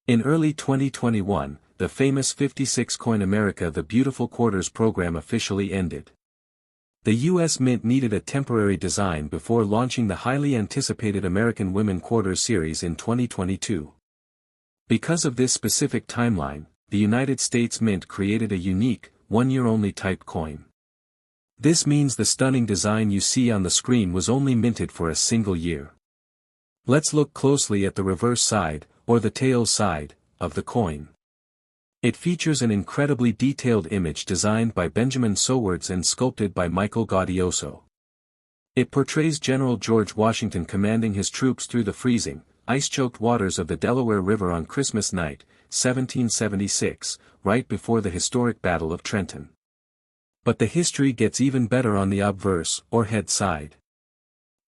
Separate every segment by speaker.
Speaker 1: In early 2021, the famous 56-coin America the Beautiful Quarters program officially ended. The U.S. Mint needed a temporary design before launching the highly anticipated American Women Quarters series in 2022. Because of this specific timeline, the United States Mint created a unique, one-year-only type coin. This means the stunning design you see on the screen was only minted for a single year. Let's look closely at the reverse side, or the tails side, of the coin. It features an incredibly detailed image designed by Benjamin Sowards and sculpted by Michael Gaudioso. It portrays General George Washington commanding his troops through the freezing, ice-choked waters of the Delaware River on Christmas night, 1776, right before the historic Battle of Trenton. But the history gets even better on the obverse, or head side.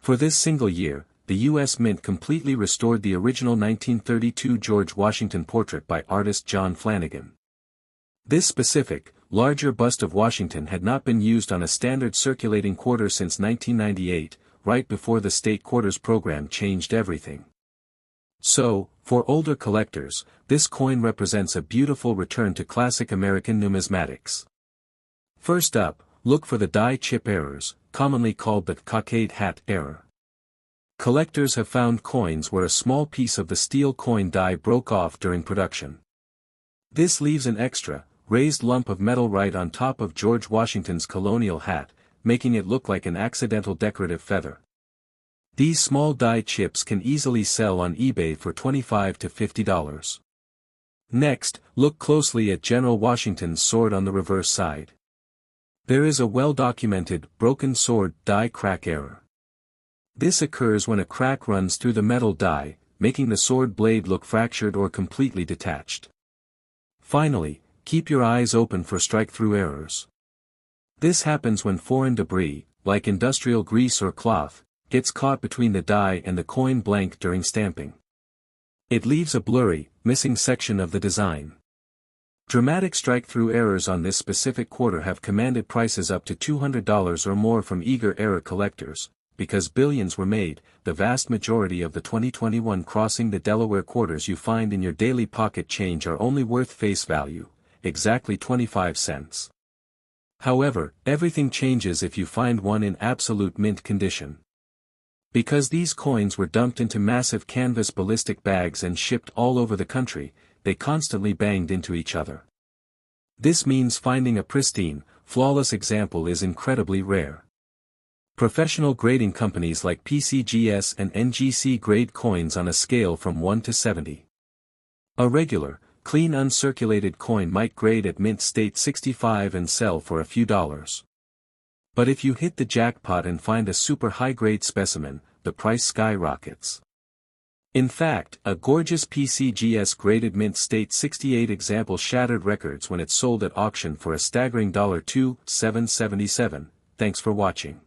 Speaker 1: For this single year, the U.S. Mint completely restored the original 1932 George Washington portrait by artist John Flanagan. This specific, larger bust of Washington had not been used on a standard circulating quarter since 1998, right before the state quarters program changed everything. So, for older collectors, this coin represents a beautiful return to classic American numismatics. First up, look for the die chip errors, commonly called the Cockade hat error. Collectors have found coins where a small piece of the steel coin die broke off during production. This leaves an extra, raised lump of metal right on top of George Washington's colonial hat, making it look like an accidental decorative feather. These small die chips can easily sell on eBay for $25 to $50. Next, look closely at General Washington's sword on the reverse side. There is a well-documented, broken sword die crack error. This occurs when a crack runs through the metal die, making the sword blade look fractured or completely detached. Finally, keep your eyes open for strike-through errors. This happens when foreign debris, like industrial grease or cloth, gets caught between the die and the coin blank during stamping. It leaves a blurry, missing section of the design. Dramatic strike-through errors on this specific quarter have commanded prices up to $200 or more from eager error collectors. Because billions were made, the vast majority of the 2021 Crossing the Delaware quarters you find in your daily pocket change are only worth face value, exactly 25 cents. However, everything changes if you find one in absolute mint condition. Because these coins were dumped into massive canvas ballistic bags and shipped all over the country, they constantly banged into each other. This means finding a pristine, flawless example is incredibly rare. Professional grading companies like PCGS and NGC grade coins on a scale from 1 to 70. A regular, clean uncirculated coin might grade at mint state 65 and sell for a few dollars. But if you hit the jackpot and find a super high-grade specimen, the price skyrockets. In fact, a gorgeous PCGS graded mint state 68 example shattered records when it sold at auction for a staggering $2,777. Thanks for watching.